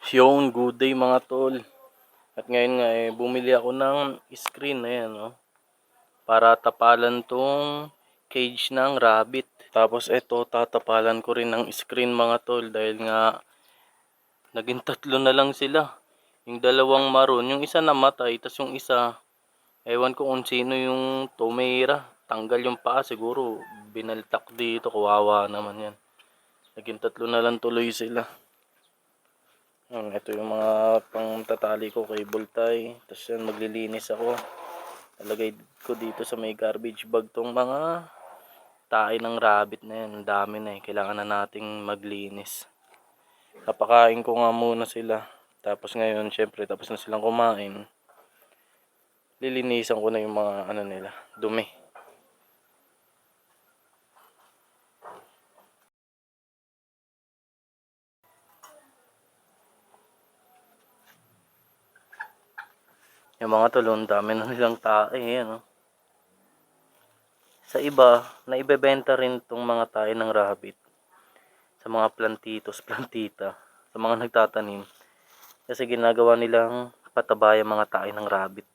Yung good day mga tol. At ngayon nga bumili ako ng screen, ayan para tapalan tong cage ng rabbit. Tapos eto, tatapalan ko rin ng screen mga tol dahil nga naging tatlo na lang sila. Yung dalawang maroon, yung isa namatay, tas yung isa, ewan ko kung sino yung tumira. Tanggal yung paa, siguro binaltak dito, kawawa naman yan. Naging tatlo na lang tuloy sila. Ito yung mga pangtatali ko, cable tie. Tapos yan, maglilinis ako. Talagay ko dito sa may garbage bag tong mga tae ng rabbit na yan. Ang dami na kailangan na nating maglinis. Kapakain ko nga muna sila. Tapos ngayon, syempre, tapos na silang kumain. Lilinisan ko na yung mga nila, dumi. Yung mga tulong, dami na nilang tae, Sa iba, naibebenta rin tong mga tae ng rabbit sa mga plantitos, plantita, sa mga nagtatanim. Kasi ginagawa nilang pataba yung mga tae ng rabbit.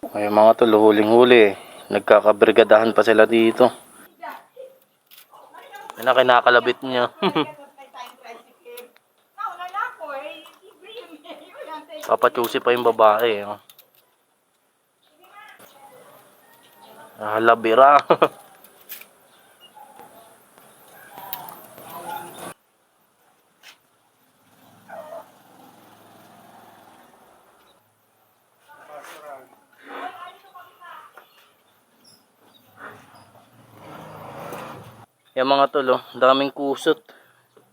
Ay mga tol, huling-huli. Nagkakabrigadahan pa sila dito. Yan ang kinakalabit niya. Papachusi pa yung babae. Labira. Yung mga tol, daming kusot.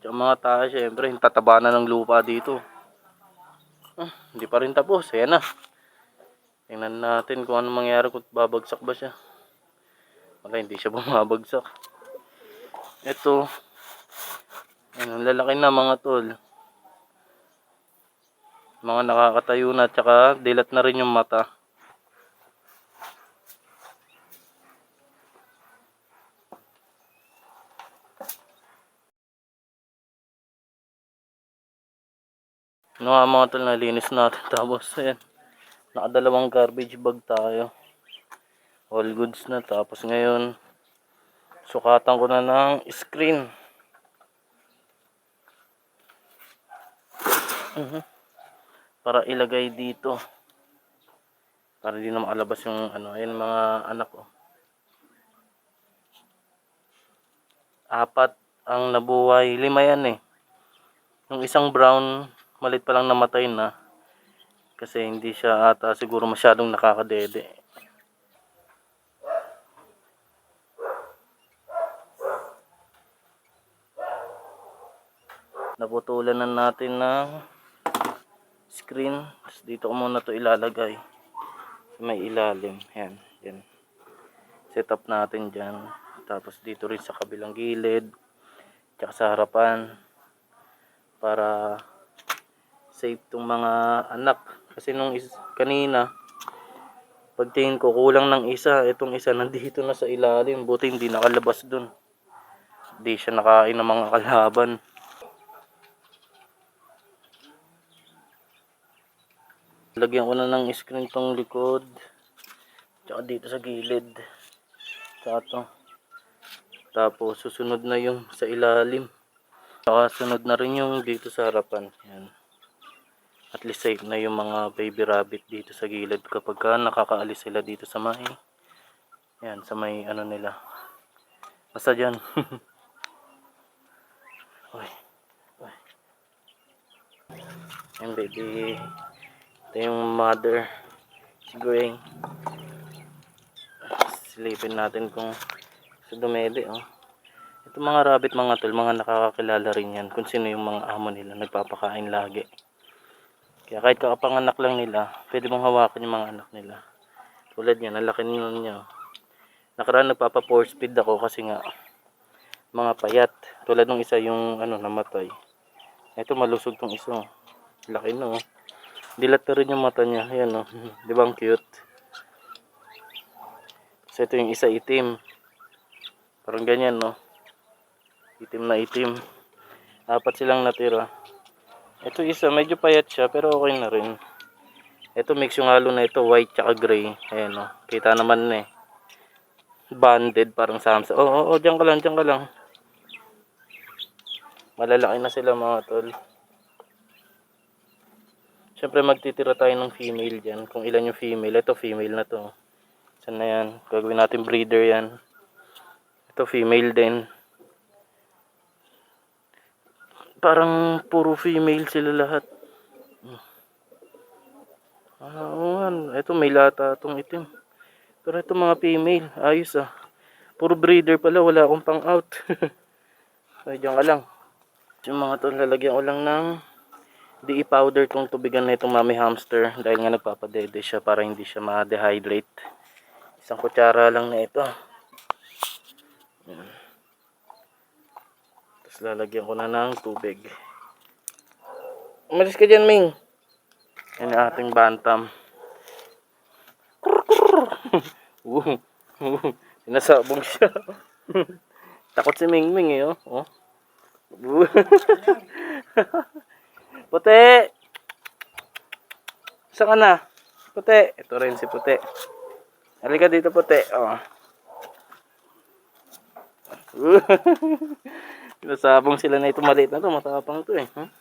Yung mga tayo, syempre, tataba na ng lupa dito. Hindi pa rin tapos. Ayan na. Tingnan natin kung ano mangyari kung babagsak ba siya. Wala, hindi siya bumabagsak. Ito. Ang lalaki na mga tol. Mga nakakatayo na, tsaka dilat na rin yung mata. Mga tol, nalinis natin. Tapos, ayan. Nakadalawang garbage bag tayo. All goods na. Tapos ngayon, sukatan ko na ng screen. Para ilagay dito. Para di na makalabas yung ayan mga anak ko. 4 ang nabuhay. 5 yan Yung isang brown, malit pa lang namatay na. Kasi hindi siya ata siguro masyadong nakakadede. Naputulan na natin ng screen. Tapos dito ko muna to ilalagay. May ilalim. Yan. Yan. Set up natin dyan. Tapos dito rin sa kabilang gilid. Tsaka sa harapan. Para safe tong mga anak. Kasi nung kanina, pagtingin ko kulang ng isa. Itong isa nandito na sa ilalim. Buti hindi nakalabas dun. Hindi siya nakain ng mga kalaban. Lagyan ko na ng screen tong likod. Tsaka dito sa gilid. Tsaka to. Tapos susunod na yung sa ilalim. Tsaka sunod na rin yung dito sa harapan. Yan. At least safe na yung mga baby rabbit dito sa gilid kapag nakakaalis sila dito sa may. Yan, sa may nila. Basta dyan. Uy. Uy. Yan baby. Ito yung mother. Si Gray. Silipin natin kung sa dumede Ito mga rabbit mga tol, mga nakakakilala rin yan kung sino yung mga amo nila nagpapakain lagi. Kaya kahit kakapanganak lang nila, pwede mong hawakan yung mga anak nila. Tulad yan, ang laki niya. Nakaraan nagpapa force feed ako kasi nga mga payat. Tulad ng isa yung namatay. Ito malusog tong isa. Laki Dilat na rin yung mata niya. Ayan Di ba ang cute? So ito yung isa itim. Parang ganyan, no? Itim na itim. 4 silang natira. Ito isa, medyo payat siya, pero okay na rin. Ito mix yung halo na ito, white tsaka gray. Ayan, no? Kita naman na eh. Banded, parang Samsung. Oo, dyan ka lang, dyan ka lang. Malalaki na sila mga tol. Siyempre magtitira tayo ng female dyan. Kung ilan yung female. Ito female na to. Saan na yan? Gagawin natin breeder yan. Ito female din. Parang puro female sila lahat. Oo nga. Ito may lata itong itim. Pero ito mga female. Ayos ah. Puro breeder pala. Wala akong pang out. Ay, dyan ka lang. Yung mga to lalagyan ko lang ng powder kung tubigan na itong mami hamster. Dahil nga nagpapadede siya para hindi siya ma-dehydrate. Isang kutsara lang na ito. Yan. Tapos lalagyan ko na ng tubig. Umalis ka dyan, Ming. Yan yung ating bantam. Sinasabong siya. Takot si Ming Ming eh. Oh. Puti! Saan ka na? Puti. Ito rin si Puti. Halika dito, Puti. Oh. Sinasabong sila na ito. Maliit na ito. Matapang ito eh. Huh?